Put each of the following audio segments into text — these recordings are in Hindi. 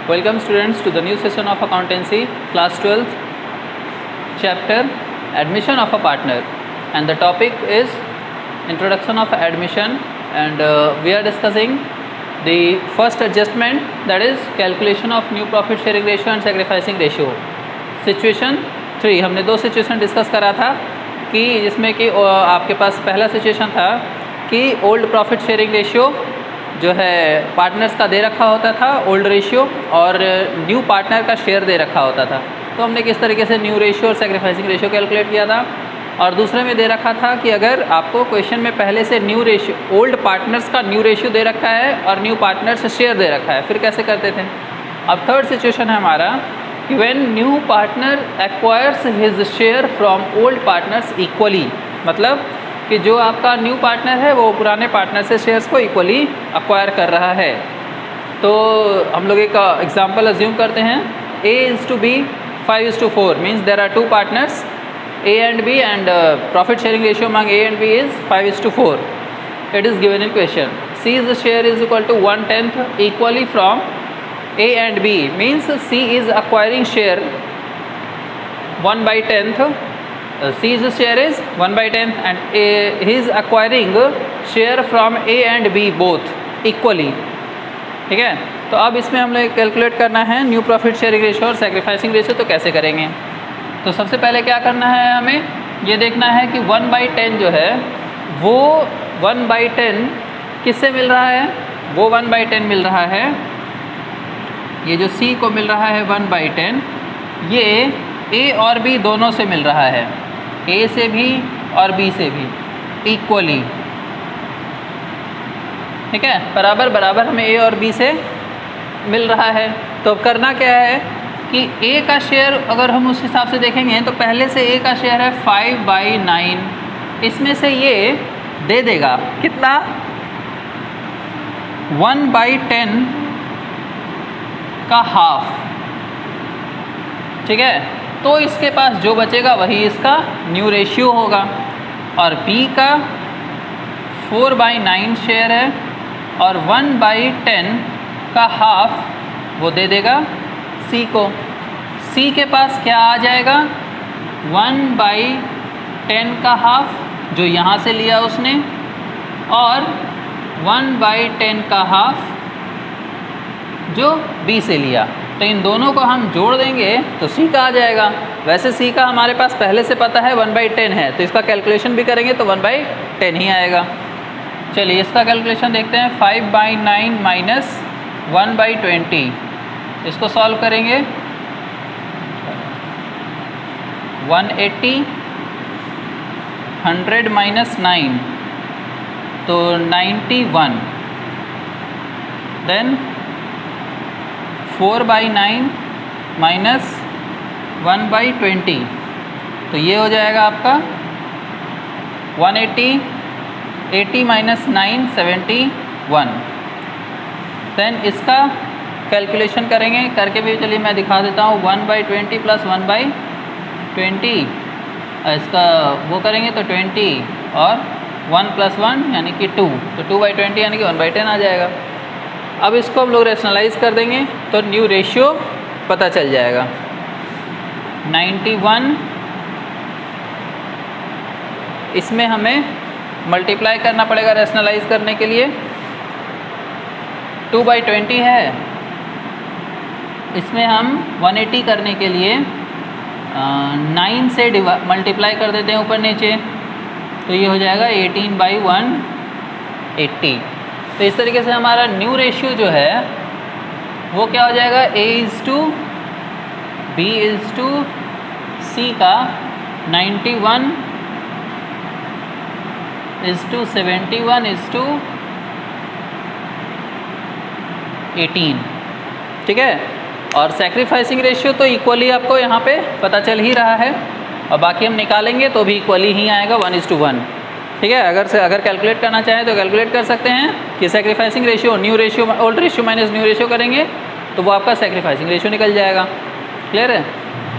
Welcome students to the new session of accountancy class 12th chapter admission of a partner, and the topic is introduction of admission, and we are discussing the first adjustment, that is calculation of new profit sharing ratio and sacrificing ratio. Situation 3 हमने दो सिचुएशन डिस्कस करा था कि जिसमें कि आपके पास पहला सिचुएशन था कि ओल्ड प्रॉफिट शेयरिंग रेशियो जो है पार्टनर्स का दे रखा होता था ओल्ड रेशियो, और न्यू पार्टनर का शेयर दे रखा होता था। तो हमने किस तरीके से न्यू रेशियो और सैक्रिफाइसिंग रेशियो कैलकुलेट किया था। और दूसरे में दे रखा था कि अगर आपको क्वेश्चन में पहले से न्यू रेशियो ओल्ड पार्टनर्स का न्यू रेशियो दे रखा है और न्यू पार्टनर्स शेयर दे रखा है, फिर कैसे करते थे। अब थर्ड सिचुएशन है हमारा कि when new partner acquires his share from old partners equally, मतलब कि जो आपका न्यू पार्टनर है वो पुराने पार्टनर से शेयर्स को इक्वली एक्वायर कर रहा है। तो हम लोग एक एग्जांपल अज्यूम करते हैं, A is to B 5:4 means there are two partners A and B, and profit sharing ratio among A and B is 5:4. It is given in question. C's share is equal to 1/10 equally from A and B, means C is acquiring share 1/10. C's share is 1/10 and he is acquiring share from A and B both equally. ठीक है, तो अब इसमें हम लोग कैलकुलेट करना है न्यू प्रॉफिट शेयरिंग रेशियो और सैक्रिफाइसिंग रेशियो। तो कैसे करेंगे, तो सबसे पहले क्या करना है, हमें ये देखना है कि 1/10 जो है वो 1/10 किससे मिल रहा है, वो 1/10 मिल रहा है, ये जो C को मिल रहा है 1/10, ये A और B दोनों से मिल रहा है, A से भी और B से भी इक्वली। ठीक है, बराबर बराबर हमें A और B से मिल रहा है। तो अब करना क्या है कि A का शेयर अगर हम उस हिसाब से देखेंगे तो पहले से A का शेयर है 5/9, इसमें से ये दे देगा कितना 1/10 का हाफ। ठीक है, तो इसके पास जो बचेगा वही इसका न्यू रेशियो होगा, और B का 4/9 शेयर है और 1/10 का हाफ वो दे देगा C को। C के पास क्या आ जाएगा 1/10 का हाफ जो यहाँ से लिया उसने, और 1/10 का हाफ जो B से लिया। तो इन दोनों को हम जोड़ देंगे तो C का आ जाएगा। वैसे C का हमारे पास पहले से पता है 1/10 है, तो इसका कैलकुलेशन भी करेंगे तो 1/10 ही आएगा। चलिए इसका कैलकुलेशन देखते हैं। 5/9 माइनस 1/20, इसको सॉल्व करेंगे 180, 100 माइनस 9 तो 91, देन 4/9 माइनस 1/20, तो ये हो जाएगा आपका 180, 80 माइनस 9 71। देन इसका कैलकुलेशन करेंगे, करके भी चलिए मैं दिखा देता हूँ। 1/20 प्लस 1/20, इसका वो करेंगे तो 20 और 1 + 1 यानी कि 2, तो 2/20 यानी कि 1/10 आ जाएगा। अब इसको हम लोग रैशनलाइज कर देंगे तो न्यू रेशियो पता चल जाएगा। 91, इसमें हमें मल्टीप्लाई करना पड़ेगा रैशनलाइज करने के लिए। 2/20 है, इसमें हम 180 करने के लिए 9 से मल्टीप्लाई कर देते हैं ऊपर नीचे, तो ये हो जाएगा 18/180। तो इस तरीके से हमारा न्यू रेशियो जो है वो क्या हो जाएगा, A/B/C का 91:71:18। ठीक है, और सैक्रिफाइसिंग रेशियो तो इक्वली आपको यहाँ पे पता चल ही रहा है, और बाकी हम निकालेंगे तो भी इक्वली ही आएगा 1:1। ठीक है, अगर कैलकुलेट करना चाहें तो कैलकुलेट कर सकते हैं कि sacrificing ratio new ratio old ratio minus new ratio करेंगे तो वो आपका सैक्रिफाइसिंग रेशियो निकल जाएगा। क्लियर है।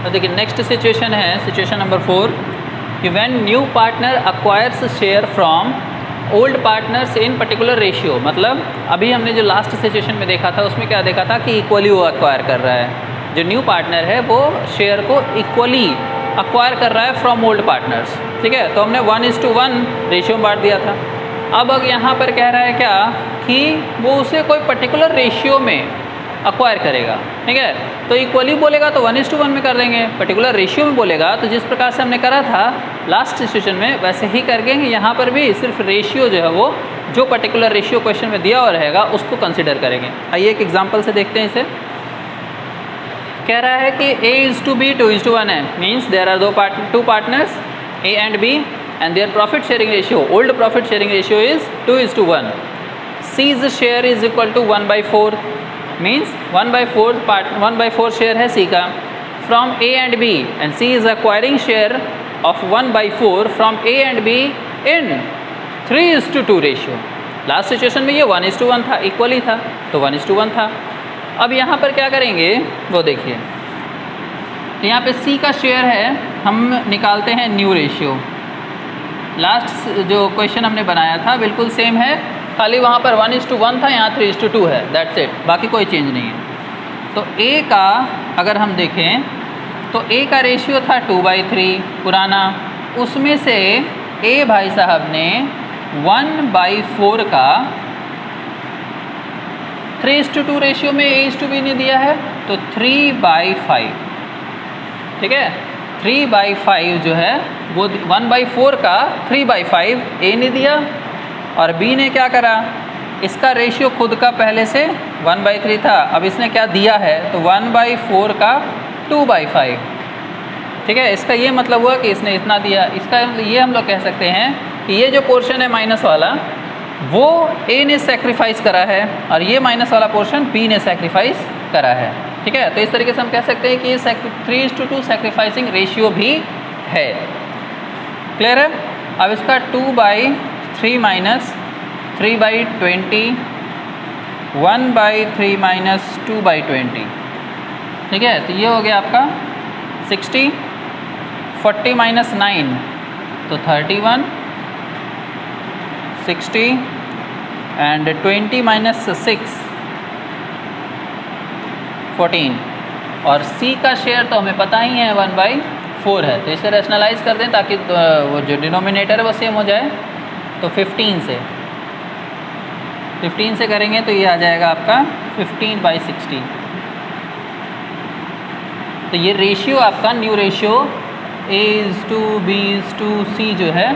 तो देखिए नेक्स्ट सिचुएशन है, सिचुएशन नंबर 4 कि when new partner acquires share from old partners in particular ratio, मतलब अभी हमने जो लास्ट सिचुएशन में देखा था उसमें क्या देखा था कि इक्वली वो एक्वायर कर रहा है, जो न्यू पार्टनर है वो शेयर को इक्वली एक्वायर कर रहा है फ्रॉम ओल्ड पार्टनर्स, ठीक है। तो हमने 1:1 रेशियो में बांट दिया था। अब यहाँ पर कह रहा है क्या कि वो उसे कोई पर्टिकुलर रेशियो में एक्वायर करेगा, ठीक है। तो इक्वली बोलेगा तो 1:1 में कर देंगे, पर्टिकुलर रेशियो में बोलेगा तो जिस प्रकार से हमने करा था लास्ट सिचुएशन में वैसे ही कर देंगे। यहाँ पर भी सिर्फ रेशियो जो है वो जो पर्टिकुलर रेशियो क्वेश्चन में दिया हुआ रहेगा उसको कंसिडर करेंगे। आइए एक एग्जांपल से देखते हैं इसे। कह रहा है कि A:B 2:1 है, means there are two partners A and B and their profit sharing ratio, old profit sharing ratio is 2:1. C's share is equal to 1/4, means 1/4 share है C का from A and B, and C is acquiring share of 1/4 from A and B in 3:2 ratio. Last situation में ये 1:1 था, इक्वली था तो 1:1 था। अब यहाँ पर क्या करेंगे वो देखिए, तो यहाँ पे C का शेयर है, हम निकालते हैं न्यू रेशियो। लास्ट जो क्वेश्चन हमने बनाया था बिल्कुल सेम है, खाली वहाँ पर 1:1 था, यहाँ 3:2 है, दैट्स इट, बाकी कोई चेंज नहीं है। तो A का अगर हम देखें तो A का रेशियो था 2/3 पुराना, उसमें से A भाई साहब ने 1/4 का 3:2 रेशियो में A:B ने दिया है तो 3/5, ठीक है। 3/5 जो है वो 1/4 का 3/5 A ने दिया और B ने क्या करा, इसका रेशियो खुद का पहले से 1/3 था, अब इसने क्या दिया है तो 1/4 का 2/5, ठीक है। इसका ये मतलब हुआ कि इसने इतना दिया, इसका ये हम लोग कह सकते हैं कि ये जो पोर्शन है माइनस वाला वो A ने सेक्रीफाइस करा है और ये माइनस वाला पोर्शन B ने सेक्रीफाइस करा है, ठीक है। तो इस तरीके से हम कह सकते हैं कि ये 3:2 सेक्रीफाइसिंग रेशियो भी है। क्लियर है। अब इसका 2/3 माइनस 3/20, 1/3 माइनस 2/20, ठीक है। तो ये हो गया आपका 60, 40 माइनस 9 तो 31, 60 एंड 20 माइनस 6 14, और C का शेयर तो हमें पता ही है 1/4 है, तो इसे रैशनलाइज कर दें ताकि वो जो डिनोमिनेटर है वो सेम हो जाए। तो 15 से करेंगे तो ये आ जाएगा आपका 15/60। तो ये रेशियो आपका न्यू रेशियो A:B:C जो है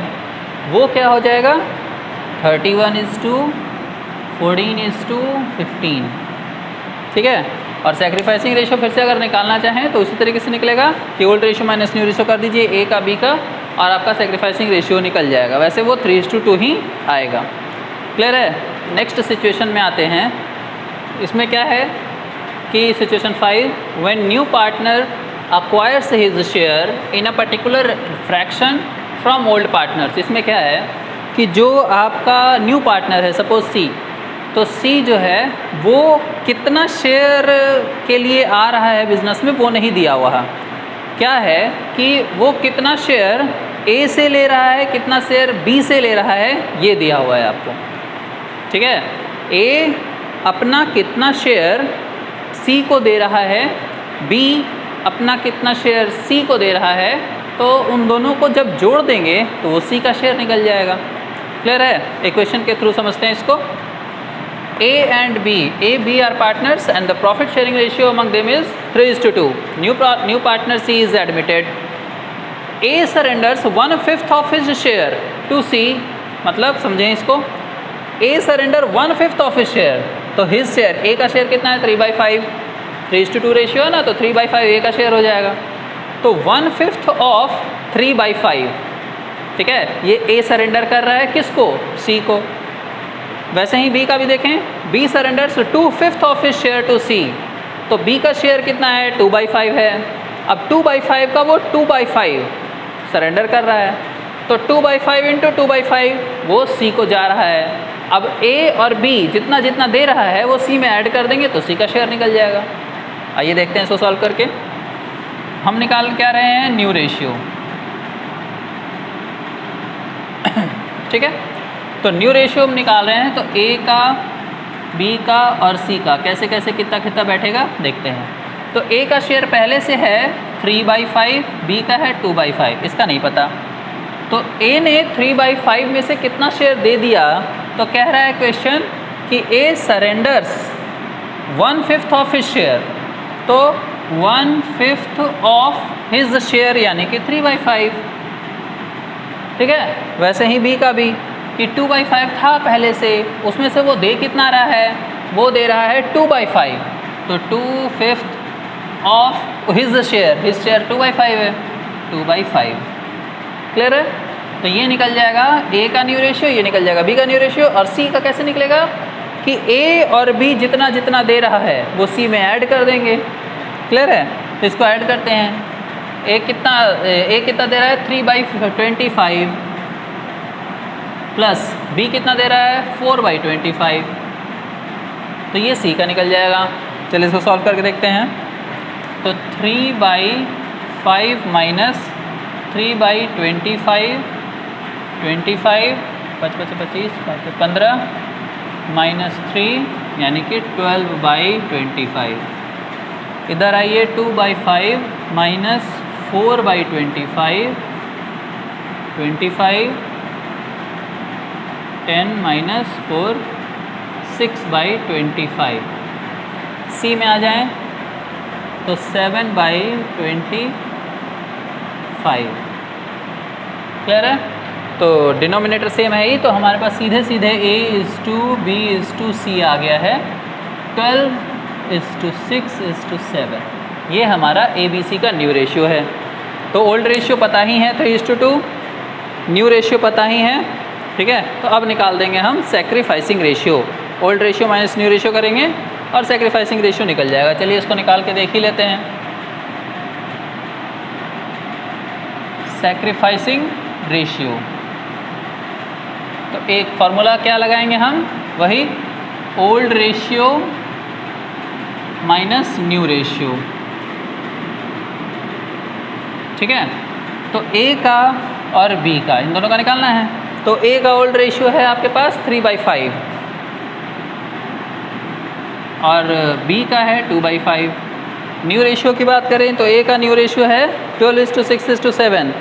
वो क्या हो जाएगा 31:14:15, ठीक है। और सेक्रीफाइसिंग रेशियो फिर से अगर निकालना चाहें तो उसी तरीके से निकलेगा कि old ratio minus new ratio कर दीजिए A का B का और आपका सेक्रीफाइसिंग रेशियो निकल जाएगा, वैसे वो 3:2 ही आएगा। क्लियर है। नेक्स्ट सिचुएशन में आते हैं। इसमें क्या है कि situation 5, when new partner acquires his share in a particular fraction from old partners. इसमें क्या है कि जो आपका न्यू पार्टनर है सपोज C, तो C जो है वो कितना शेयर के लिए आ रहा है बिजनेस में वो नहीं दिया हुआ है। क्या है कि वो कितना शेयर A से ले रहा है, कितना शेयर B से ले रहा है, ये दिया हुआ है आपको, ठीक है। A अपना कितना शेयर C को दे रहा है, B अपना कितना शेयर C को दे रहा है, तो उन दोनों को जब जोड़ देंगे तो वो C का शेयर निकल जाएगा। क्लियर है। इक्वेशन के थ्रू समझते हैं इसको। A and B, B are partners and the profit sharing ratio among them is 3:2. New partner C is admitted. A surrenders 1/5 of his share to C, मतलब समझें इसको, A surrender 1/5 of his share, तो his share A का शेयर कितना है 3/5, 3:2 रेशियो है ना, तो 3/5 A का शेयर हो जाएगा, तो 1/5 ऑफ 3/5, ठीक है। ये A सरेंडर कर रहा है किसको, C को। वैसे ही B का भी देखें, B surrenders 2/5 of his share to C, तो B का शेयर कितना है 2/5 है। अब 2/5 का वो 2/5 सरेंडर कर रहा है, तो 2/5 इंटू 2/5 वो C को जा रहा है। अब A और B जितना जितना दे रहा है वो C में ऐड कर देंगे तो C का शेयर निकल जाएगा। आइए देखते हैं इसको सॉल्व करके। हम निकाल क्या रहे हैं न्यू रेशियो, ठीक है। तो न्यू रेशियो हम निकाल रहे हैं, तो ए का, बी का और सी का कैसे कैसे कितना कितना बैठेगा देखते हैं। तो ए का शेयर पहले से है 3/5, बी का है 2/5, इसका नहीं पता। तो ए ने 3/5 में से कितना शेयर दे दिया, तो कह रहा है क्वेश्चन कि ए सरेंडर्स 1/5 ऑफ हिज शेयर, तो 1/5 ऑफ हिज शेयर यानी कि 3/5। ठीक है, वैसे ही बी का भी कि 2/5 था पहले से, उसमें से वो दे कितना रहा है, वो दे रहा है 2/5, तो 2/5 ऑफ हिज शेयर 2/5 है, 2/5। क्लियर है? तो ये निकल जाएगा ए का न्यू रेशियो, ये निकल जाएगा बी का न्यू रेशियो, और सी का कैसे निकलेगा कि ए और बी जितना जितना दे रहा है वो सी में ऐड कर देंगे। क्लियर है? तो इसको ऐड करते हैं। ए कितना दे रहा है 3/25 प्लस बी कितना दे रहा है 4/25, तो ये सी का निकल जाएगा। चलिए इसको सॉल्व करके देखते हैं। तो 3/5 माइनस 3/25, 25 25 15 माइनस 3 यानी कि 12/25। इधर आइए 2/5 माइनस 4/25, 25 10 माइनस 4 6/25। सी में आ जाएं तो 7/25। क्लियर है? तो डिनोमिनेटर सेम है ही, तो हमारे पास सीधे सीधे A:2 B:2C आ गया है। 12:6:7 ये हमारा ABC का न्यू रेशियो है। तो ओल्ड रेशियो पता ही है 3:2, न्यू रेशियो पता ही है। ठीक है, तो अब निकाल देंगे हम sacrificing ratio. Old ratio minus new ratio करेंगे और सैक्रिफाइसिंग रेशियो निकल जाएगा। चलिए इसको निकाल के देख ही लेते हैं। सैक्रिफाइसिंग रेशियो, तो एक फार्मूला क्या लगाएंगे हम, वही old ratio minus new ratio. ठीक है, तो ए का और बी का इन दोनों का निकालना है। तो ए का ओल्ड रेशियो है आपके पास 3/5 और बी का है 2/5। न्यू रेशियो की बात करें तो ए का न्यू रेशियो है 12:6:7,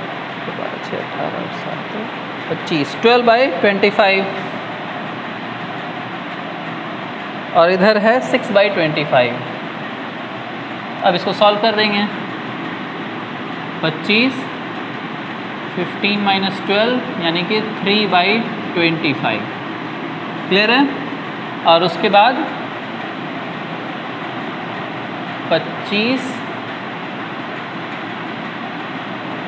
25, 12/25 और इधर है 6/25। अब इसको सॉल्व कर देंगे। 25 15 माइनस 12 यानी कि 3/25। क्लियर है? और उसके बाद 25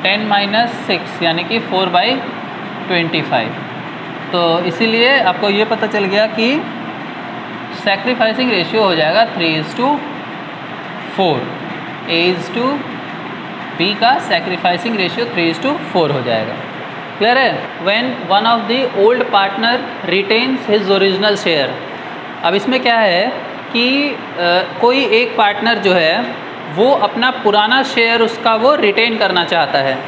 10 माइनस 6 यानी कि 4/25। तो इसीलिए आपको ये पता चल गया कि सैक्रिफाइसिंग रेशियो हो जाएगा 3:4। A:2 B का सैक्रिफाइसिंग रेशियो 3:4 हो जाएगा। क्लियर है? When one of the old partner retains his original share. अब इसमें क्या है कि कोई एक पार्टनर जो है वो अपना पुराना शेयर उसका वो रिटेन करना चाहता है।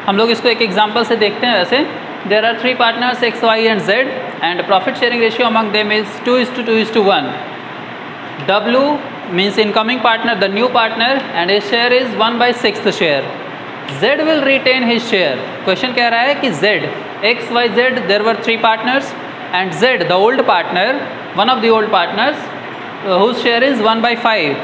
हम लोग इसको एक एग्जांपल से देखते हैं। वैसे there are 3 partners X, Y and Z and profit sharing ratio among them is 2:2:1। W means incoming partner, the new partner, and his share is 1/6 share. Z will retain his share. Question कह रहा है कि Z, X, Y, Z, there were 3 partners, and Z, the old partner, one of the old partners, whose share is 1/5.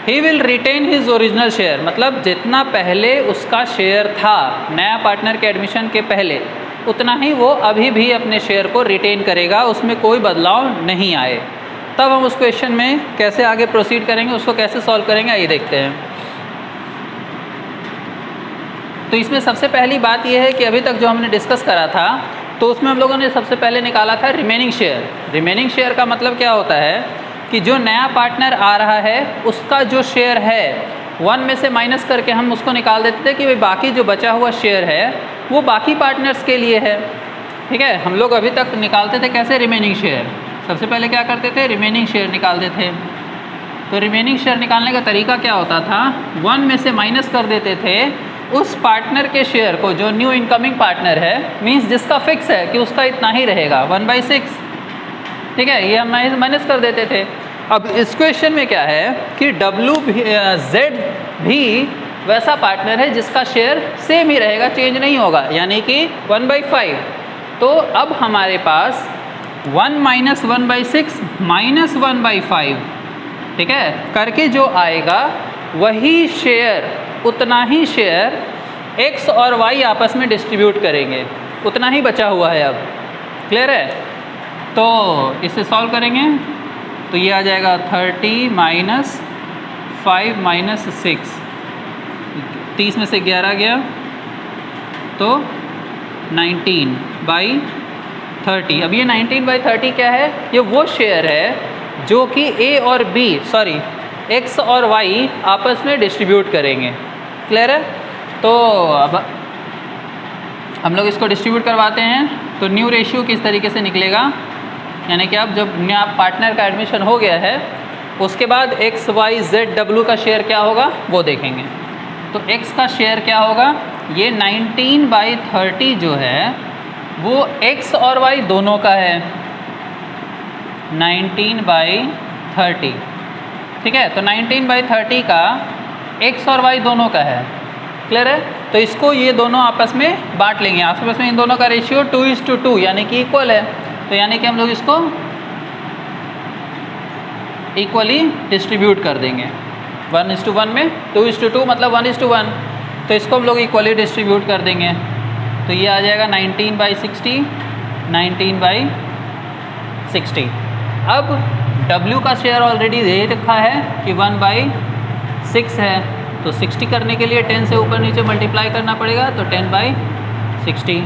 He will retain his original share. मतलब जितना पहले उसका शेयर था नया पार्टनर के एडमिशन के पहले, उतना ही वो अभी भी अपने शेयर को रिटेन करेगा, उसमें कोई बदलाव नहीं आए। तब हम उस क्वेश्चन में कैसे आगे प्रोसीड करेंगे, उसको कैसे सॉल्व करेंगे, आइए देखते हैं। तो इसमें सबसे पहली बात यह है कि अभी तक जो हमने डिस्कस करा था तो उसमें हम लोगों ने सबसे पहले निकाला था रिमेनिंग शेयर। रिमेनिंग शेयर का मतलब क्या होता है कि जो नया पार्टनर आ रहा है उसका जो शेयर है 1 में से माइनस करके हम उसको निकाल देते थे कि भाई बाकी जो बचा हुआ शेयर है वो बाकी पार्टनर्स के लिए है। ठीक है, हम लोग अभी तक निकालते थे कैसे, रिमेनिंग शेयर। सबसे पहले क्या करते थे, रिमेनिंग शेयर निकालते थे। तो रिमेनिंग शेयर निकालने का तरीका क्या होता था, 1 में से माइनस कर देते थे उस पार्टनर के शेयर को, जो न्यू इनकमिंग पार्टनर है, मींस जिसका फिक्स है कि उसका इतना ही रहेगा 1/6, ठीक है, ये हम माइनस कर देते थे। अब इस क्वेश्चन में क्या है कि Z भी वैसा पार्टनर है जिसका शेयर सेम ही रहेगा, चेंज नहीं होगा, यानी कि 1/5। तो अब हमारे पास 1 - 1/6 - 1/5, ठीक है, करके जो आएगा वही शेयर, उतना ही शेयर x और y आपस में डिस्ट्रीब्यूट करेंगे, उतना ही बचा हुआ है। अब क्लियर है? तो इसे सॉल्व करेंगे तो ये आ जाएगा 30 - 5 - 6, 30 में से 11 गया तो 19/30। अब ये 19/30 क्या है? ये वो शेयर है जो कि x और y आपस में डिस्ट्रीब्यूट करेंगे। क्लियर है? तो अब हम लोग इसको डिस्ट्रीब्यूट करवाते हैं तो न्यू रेशियो किस तरीके से निकलेगा, यानी कि अब जब नया पार्टनर का एडमिशन हो गया है उसके बाद x, y, z, w का शेयर क्या होगा वो देखेंगे। तो x का शेयर क्या होगा? ये 19/30 जो है वो x और y दोनों का है, 19/30, ठीक है। तो 19/30 का x और y दोनों का है। क्लियर है? तो इसको ये दोनों आपस में बांट लेंगे, आपस में इन दोनों का रेशियो 2:2 यानी कि इक्वल है। तो यानी कि हम लोग इसको इक्वली डिस्ट्रीब्यूट कर देंगे, 1:1 में 2:2 मतलब 1:1, तो इसको हम लोग इक्वली डिस्ट्रीब्यूट कर देंगे। तो ये आ जाएगा 19/60, 19/60। अब W का शेयर ऑलरेडी दे रखा है कि 1/6 है, तो 60 करने के लिए 10 से ऊपर नीचे मल्टीप्लाई करना पड़ेगा, तो 10/60।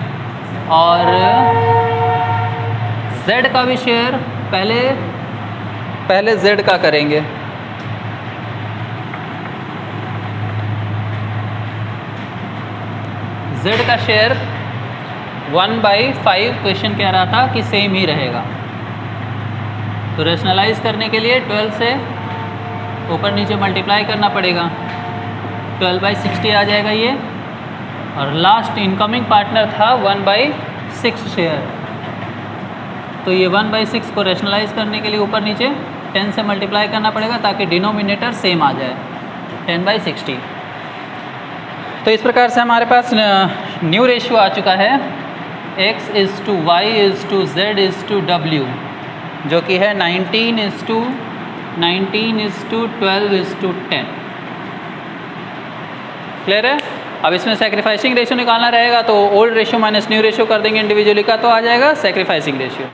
और Z का भी शेयर पहले Z का करेंगे। Z का शेयर 1/5 क्वेश्चन कह रहा था कि सेम ही रहेगा, तो रेशनलाइज करने के लिए 12 से ऊपर नीचे मल्टीप्लाई करना पड़ेगा, 12/60 आ जाएगा ये। और लास्ट इनकमिंग पार्टनर था 1/6 शेयर, तो ये 1/6 को रेशनलाइज करने के लिए ऊपर नीचे 10 से मल्टीप्लाई करना पड़ेगा ताकि डिनोमिनेटर सेम आ जाए, 10/60। तो इस प्रकार से हमारे पास न्यू रेशियो आ चुका है x:y:z:w, जो कि है 19:12:10। क्लियर है? अब इसमें सैक्रिफाइसिंग रेशियो निकालना रहेगा, तो old ratio minus new ratio कर देंगे इंडिविजुअली का, तो आ जाएगा सैक्रिफाइसिंग रेशियो।